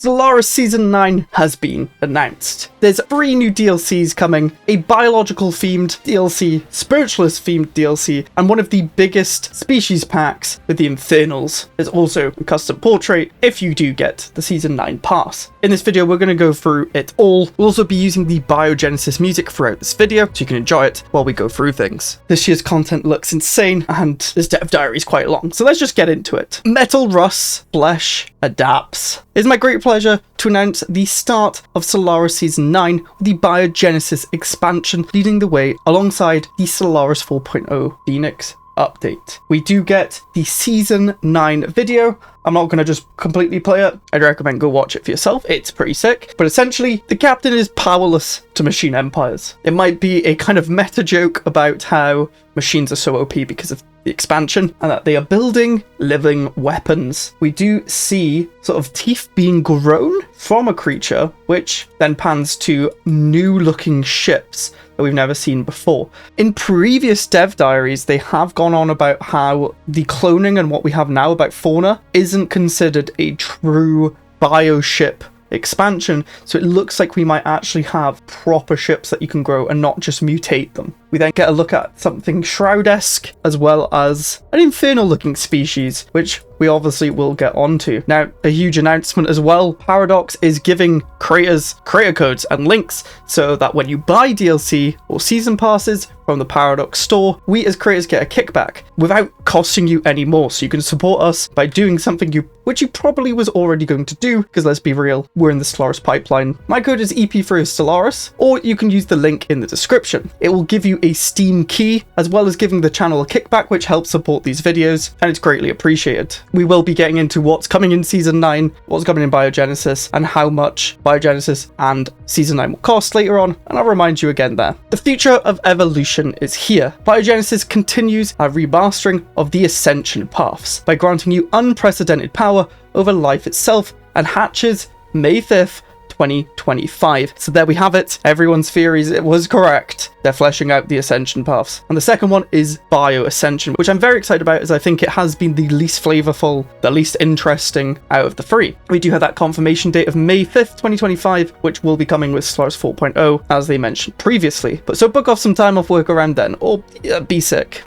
Stellaris Season 9 has been announced. There's 3 new DLCs coming, a biological-themed DLC, spiritualist-themed DLC, and one of the biggest species packs with the Infernals. There's also a custom portrait if you do get the Season 9 pass. In this video, we're going to go through it all. We'll also be using the Biogenesis music throughout this video, so you can enjoy it while we go through things. This year's content looks insane, and this dev diary is quite long, so let's just get into it. Metal Russ Flesh adapts. It's my great pleasure to announce the start of Stellaris Season 9 with the Biogenesis expansion leading the way alongside the Stellaris 4.0 Psionics update. We do get the Season 9 video. I'm not going to just completely play it. I'd recommend go watch it for yourself. It's pretty sick. But essentially, the captain is powerless to machine empires. It might be a kind of meta joke about how machines are so OP because of the expansion and that they are building living weapons. We do see sort of teeth being grown from a creature, which then pans to new looking ships that we've never seen before. In previous dev diaries, they have gone on about how the cloning and what we have now about fauna isn't considered a true bioship expansion, so it looks like we might actually have proper ships that you can grow and not just mutate them. We then get a look at something Shroud-esque as well as an infernal looking species, which we obviously will get onto. Now, a huge announcement as well. Paradox is giving creators creator codes and links so that when you buy DLC or season passes from the Paradox store, we as creators get a kickback without costing you any more. So you can support us by doing something which you probably was already going to do, because let's be real, we're in the Stellaris pipeline. My code is EP3Stellaris, or you can use the link in the description. It will give you a Steam key, as well as giving the channel a kickback, which helps support these videos, and it's greatly appreciated. We will be getting into what's coming in Season 9, what's coming in Biogenesis, and how much Biogenesis and Season 9 will cost later on, and I'll remind you again there. The future of evolution is here. Biogenesis continues a remastering of the Ascension paths by granting you unprecedented power over life itself, and hatches May 5th, 2025. So there we have it. Everyone's theories, it was correct. They're fleshing out the Ascension paths. And the second one is Bio Ascension, which I'm very excited about, as I think it has been the least flavorful, the least interesting out of the 3. We do have that confirmation date of May 5th, 2025, which will be coming with Stellaris 4.0, as they mentioned previously. But so book off some time off work around then, or be sick.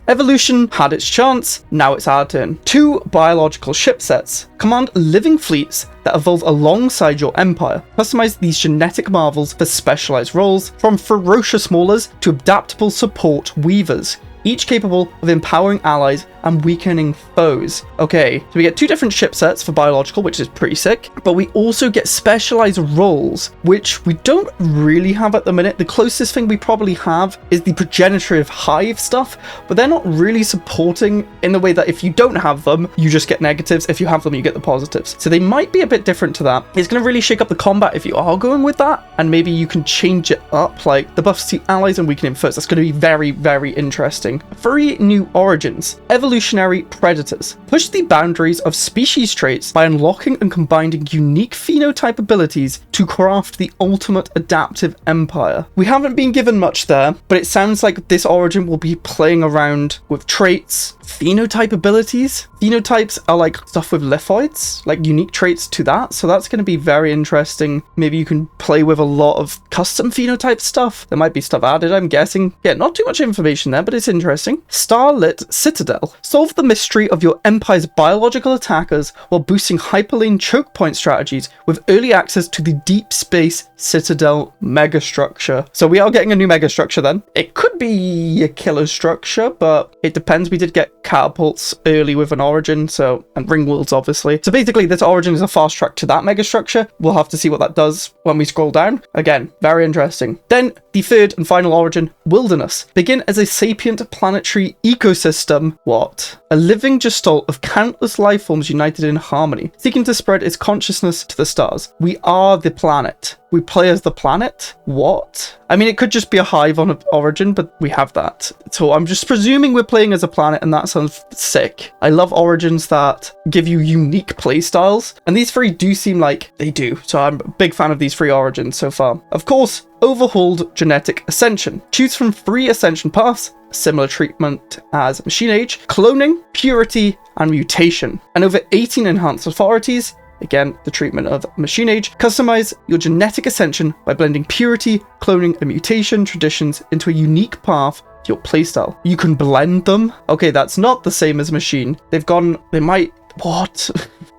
Evolution had its chance, now it's our turn. 2 biological ship sets command living fleets that evolve alongside your empire. Customize these genetic marvels for specialized roles, from ferocious maulers to adaptable support weavers, each capable of empowering allies and weakening foes. Okay, so we get 2 different ship sets for biological, which is pretty sick, but we also get specialized roles, which we don't really have at the minute. The closest thing we probably have is the progenitive hive stuff, but they're not really supporting in the way that if you don't have them, you just get negatives. If you have them, you get the positives. So they might be a bit different to that. It's going to really shake up the combat if you are going with that, and maybe you can change it up, like the buffs to allies and weakening foes. That's going to be very, very interesting. 3 new origins. Evolutionary predators. Push the boundaries of species traits by unlocking and combining unique phenotype abilities to craft the ultimate adaptive empire. We haven't been given much there, but it sounds like this origin will be playing around with traits, phenotype abilities. Phenotypes are like stuff with lithoids, like unique traits to that, so that's going to be very interesting. Maybe you can play with a lot of custom phenotype stuff. There might be stuff added, I'm guessing. Yeah, not too much information there, but it's interesting. Starlit Citadel. Solve the mystery of your empire's biological attackers while boosting hyperlane choke point strategies with early access to the Deep Space Citadel megastructure. So we are getting a new megastructure then. It could be a killer structure, but it depends. We did get catapults early with an origin, so, and ring worlds obviously. So basically this origin is a fast track to that megastructure. We'll have to see what that does when we scroll down. Again, very interesting. Then the 3rd and final origin, Wilderness. Begin as a sapient planetary ecosystem. What? A living gestalt of countless life forms united in harmony, seeking to spread its consciousness to the stars. We are the planet. We play as the planet? What? I mean, it could just be a hive on Origin, but we have that. So I'm just presuming we're playing as a planet, and that sounds sick. I love Origins that give you unique playstyles, and these 3 do seem like they do. So I'm a big fan of these 3 Origins so far. Of course, overhauled genetic ascension. Choose from 3 ascension paths, similar treatment as Machine Age, cloning, purity, and mutation, and over 18 enhanced authorities, again, the treatment of Machine Age. Customize your genetic ascension by blending purity, cloning, and mutation traditions into a unique path to your playstyle. You can blend them. Okay, that's not the same as Machine. They might... What?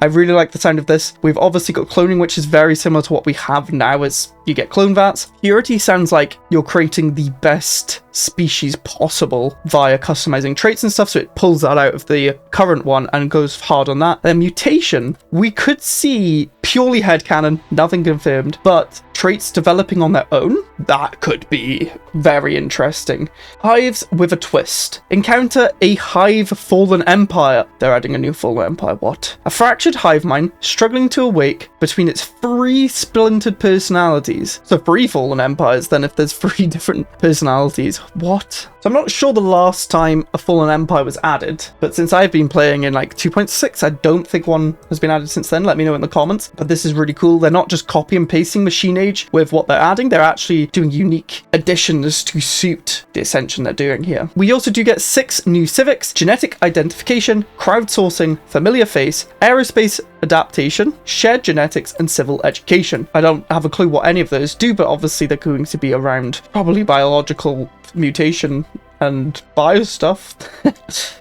I really like the sound of this. We've obviously got cloning, which is very similar to what we have now as you get clone vats. Purity sounds like you're creating the best species possible via customizing traits and stuff, so it pulls that out of the current one and goes hard on that. Then mutation, we could see purely headcanon, nothing confirmed, but traits developing on their own, that could be very interesting. Hives with a twist. Encounter a hive fallen empire. They're adding a new fallen empire, what? A fractured hive mind struggling to awake between its 3 splintered personalities. So 3 fallen empires then if there's 3 different personalities. What? So I'm not sure the last time a fallen empire was added, but since I've been playing in like 2.6, I don't think one has been added since then. Let me know in the comments. But this is really cool. They're not just copy and pasting Machine Age with what they're adding. They're actually doing unique additions to suit the ascension they're doing here. We also do get 6 new civics: genetic identification, crowdsourcing, familiar face, aerospace adaptation, shared genetics, and civil education. I don't have a clue what any of those do, but obviously they're going to be around probably biological mutation and bio stuff.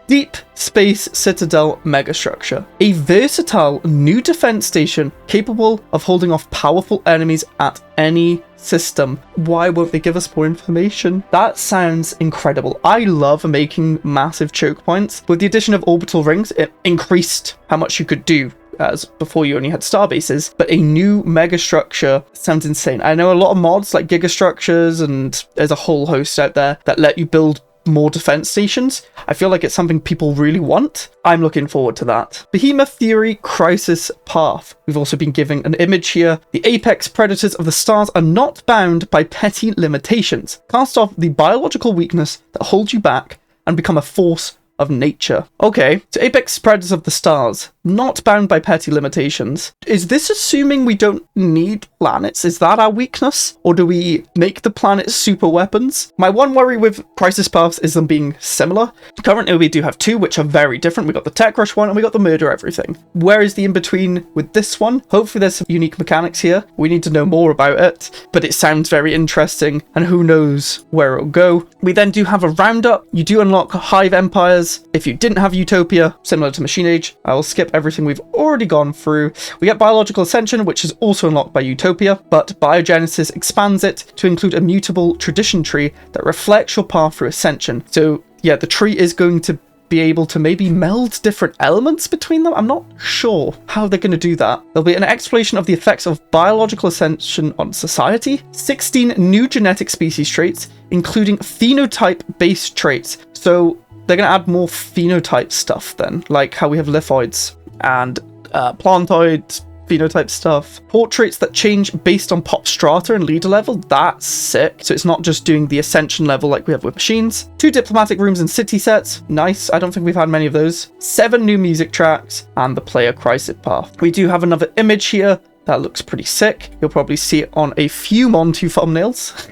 Deep Space Citadel Megastructure. A versatile new defense station capable of holding off powerful enemies at any system. Why won't they give us more information? That sounds incredible. I love making massive choke points. With the addition of orbital rings, it increased how much you could do, as before you only had starbases, but a new megastructure sounds insane. I know a lot of mods like gigastructures, and there's a whole host out there that let you build more defense stations. I feel like it's something people really want. I'm looking forward to that. Behemoth Theory Crisis Path. We've also been given an image here. The apex predators of the stars are not bound by petty limitations. Cast off the biological weakness that holds you back and become a force of nature. Okay, so apex predators of the stars, not bound by petty limitations. Is this assuming we don't need planets? Is that our weakness? Or do we make the planets super weapons? My one worry with Crisis Paths is them being similar. Currently we do have 2 which are very different. We got the Tech Rush one and we got the Murder Everything. Where is the in-between with this one? Hopefully there's some unique mechanics here. We need to know more about it, but it sounds very interesting and who knows where it'll go. We then do have a roundup. You do unlock Hive Empires. If you didn't have Utopia, similar to Machine Age, I will skip everything we've already gone through. We get Biological Ascension, which is also unlocked by Utopia, but Biogenesis expands it to include a mutable tradition tree that reflects your path through Ascension. So yeah, the tree is going to be able to maybe meld different elements between them. I'm not sure how they're going to do that. There'll be an exploration of the effects of biological ascension on society, 16 new genetic species traits, including phenotype-based traits. So they're going to add more phenotype stuff then, like how we have lithoids and plantoid phenotype stuff. Portraits that change based on pop strata and leader level. That's sick. So it's not just doing the ascension level like we have with machines. 2 diplomatic rooms and city sets. Nice. I don't think we've had many of those. 7 new music tracks and the player crisis path. We do have another image here that looks pretty sick. You'll probably see it on a few Montu thumbnails.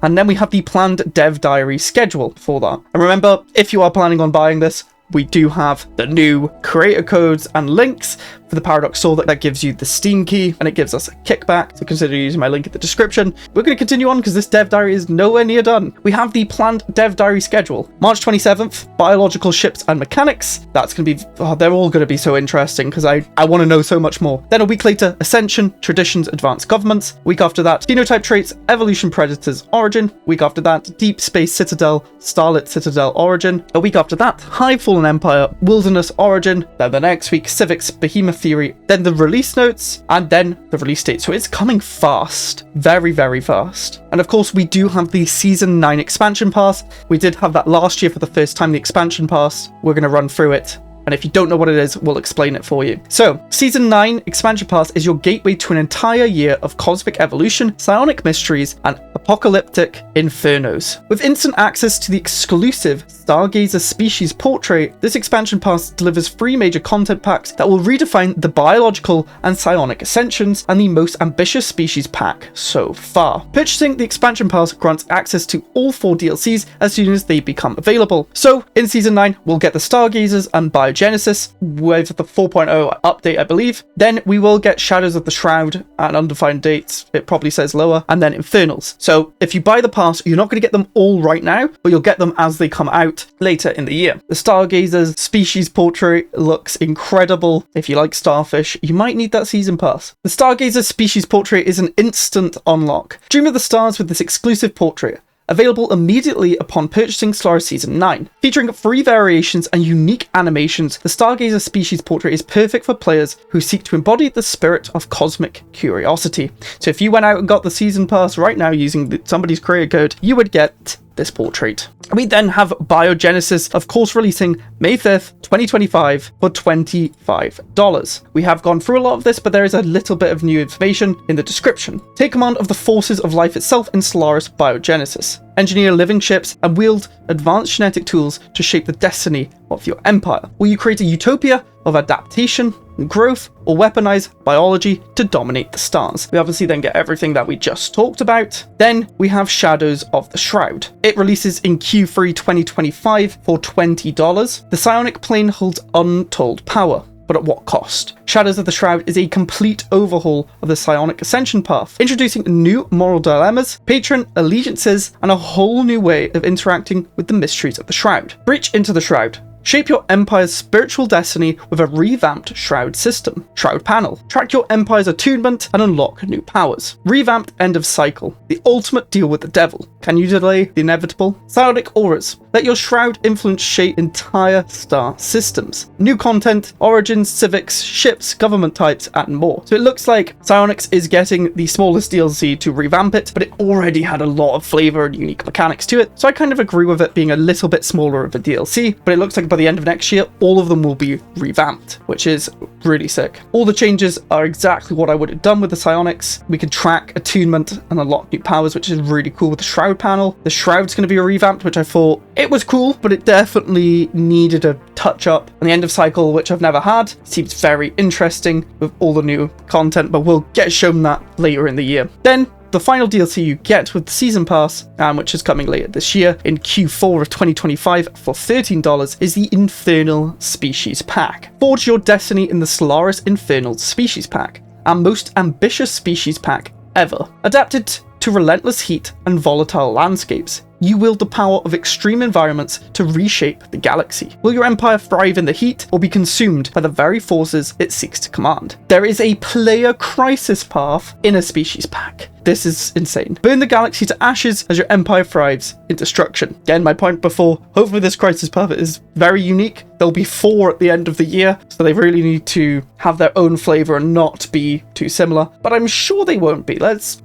And then we have the planned dev diary schedule for that. And remember, if you are planning on buying this, we do have the new creator codes and links for the Paradox Sword that gives you the Steam key and it gives us a kickback, so consider using my link in the description. We're going to continue on because this dev diary is nowhere near done. We have the planned dev diary schedule. March 27th, biological ships and mechanics. That's going to be, they're all going to be so interesting because I want to know so much more. Then a week later, Ascension, Traditions, Advanced Governments. Week after that, Phenotype Traits, Evolution Predators, Origin. Week after that, Deep Space Citadel, Starlit Citadel, Origin. A week after that, Hive Fallen Empire, Wilderness, Origin. Then the next week, Civics, Behemoth Theory, then the release notes, and then the release date. So it's coming fast. Very, very fast. And of course, we do have the Season 9 expansion pass. We did have that last year for the first time, the expansion pass. We're going to run through it. And if you don't know what it is, we'll explain it for you. So, Season 9 Expansion Pass is your gateway to an entire year of cosmic evolution, psionic mysteries, and apocalyptic infernos. With instant access to the exclusive Stargazer species portrait, this expansion pass delivers 3 major content packs that will redefine the biological and psionic ascensions and the most ambitious species pack so far. Purchasing the expansion pass grants access to all 4 DLCs as soon as they become available. So, in Season 9, we'll get the Stargazers and Biogenesis Biogenesis with the 4.0 update, I believe. Then we will get Shadows of the Shroud at undefined dates. It probably says lower, and then Infernals. So if you buy the pass, you're not going to get them all right now, but you'll get them as they come out later in the year. The Stargazers species portrait looks incredible. If you like starfish, you might need that season pass. The Stargazer species portrait is an instant unlock. Dream of the stars with this exclusive portrait. Available immediately upon purchasing Stellaris Season 9. Featuring free variations and unique animations, the Stargazer species portrait is perfect for players who seek to embody the spirit of cosmic curiosity. So if you went out and got the season pass right now using somebody's creator code, you would get this portrait. We then have Biogenesis, of course, releasing May 5th, 2025 for $25. We have gone through a lot of this, but there is a little bit of new information in the description. Take command of the forces of life itself in Stellaris Biogenesis. Engineer living ships and wield advanced genetic tools to shape the destiny of your empire. Will you create a utopia of adaptation and growth, or weaponize biology to dominate the stars? We obviously then get everything that we just talked about. Then we have Shadows of the Shroud. It releases in Q3 2025 for $20. The psionic plane holds untold power, but at what cost? Shadows of the Shroud is a complete overhaul of the psionic ascension path, introducing new moral dilemmas, patron allegiances, and a whole new way of interacting with the mysteries of the Shroud. Reach into the Shroud. Shape your empire's spiritual destiny with a revamped Shroud system. Shroud panel. Track your empire's attunement and unlock new powers. Revamped end of cycle. The ultimate deal with the devil. Can you delay the inevitable? Psionic auras. Let your Shroud influence shape entire star systems. New content, origins, civics, ships, government types, and more. So it looks like Psionics is getting the smallest DLC to revamp it, but it already had a lot of flavor and unique mechanics to it. So I kind of agree with it being a little bit smaller of a DLC, but it looks like by the end of next year, all of them will be revamped, which is really sick. All the changes are exactly what I would have done with the Psionics. We can track attunement and unlock new powers, which is really cool with the Shroud panel. The Shroud's going to be revamped, which I thought it was cool, but it definitely needed a touch up. And the end of cycle, which I've never had, seems very interesting with all the new content, but we'll get shown that later in the year. Then the final DLC you get with the Season Pass, which is coming later this year in Q4 of 2025 for $13, is the Infernal Species Pack. Forge your destiny in the Stellaris Infernal Species Pack, our most ambitious species pack ever. Adapted to relentless heat and volatile landscapes, you wield the power of extreme environments to reshape the galaxy. Will your empire thrive in the heat or be consumed by the very forces it seeks to command? There is a player crisis path in a species pack. This is insane. Burn the galaxy to ashes as your empire thrives in destruction. Again, my point before, hopefully this crisis path is very unique. There'll be 4 at the end of the year, so they really need to have their own flavor and not be too similar. But I'm sure they won't be.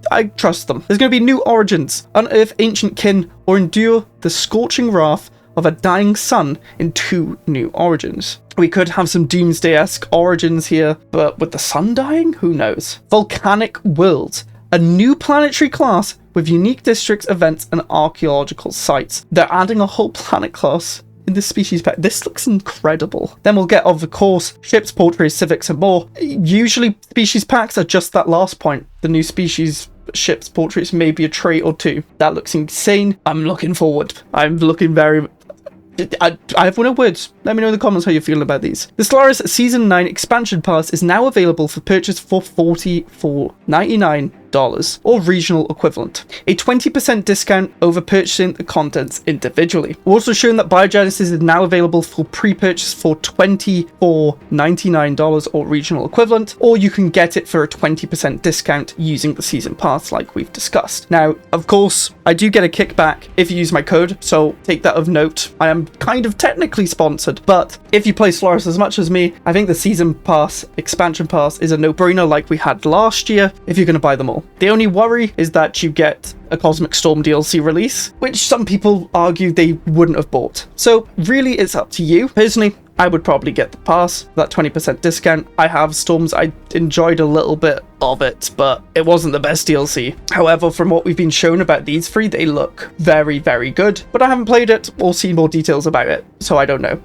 I trust them. There's going to be new origins. Unearth ancient kin or endure the scorching wrath of a dying sun in 2 new origins. We could have some Doomsday-esque origins here, but with the sun dying? Who knows? Volcanic Worlds. A new planetary class with unique districts, events, and archaeological sites. They're adding a whole planet class in this species pack. This looks incredible. Then we'll get, of course, ships, portraits, civics, and more. Usually, species packs are just that last point. The new species ships, portraits, maybe a trait or 2. That looks insane. I'm looking forward. I'm looking very... I have no words. Let me know in the comments how you're feeling about these. The Stellaris Season 9 Expansion Pass is now available for purchase for $44.99 or regional equivalent. A 20% discount over purchasing the contents individually. We're also shown that Biogenesis is now available for pre-purchase for $24.99 or regional equivalent, or you can get it for a 20% discount using the season pass like we've discussed. Now, of course, I do get a kickback if you use my code, so take that of note. I am kind of technically sponsored, but if you play Stellaris as much as me, I think the season pass, expansion pass is a no-brainer like we had last year if you're going to buy them all. The only worry is that you get a Cosmic Storm DLC release, which some people argue they wouldn't have bought. So really, it's up to you. Personally, I would probably get the pass, that 20% discount. I have Storms, I enjoyed a little bit of it, but it wasn't the best DLC. However, from what we've been shown about these 3, they look very, very good. But I haven't played it or seen more details about it, so I don't know.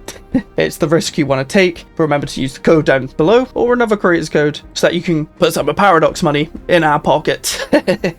It's the risk you want to take, but remember to use the code down below or another creator's code so that you can put some of Paradox money in our pocket.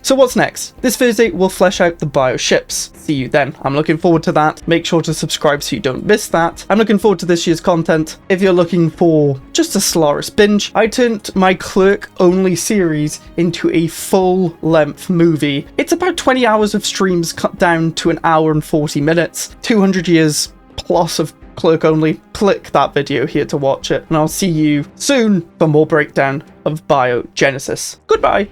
So what's next? This Thursday we'll flesh out the bio ships. See you then. I'm looking forward to that. Make sure to subscribe so you don't miss that. I'm looking forward to this year's content. If you're looking for just a Stellaris binge, I turned my Clerk only series into a full length movie. It's about 20 hours of streams cut down to an hour and 40 minutes. 200 years plus of Clerk only. Click that video here to watch it, and I'll see you soon for more breakdown of Biogenesis. Goodbye.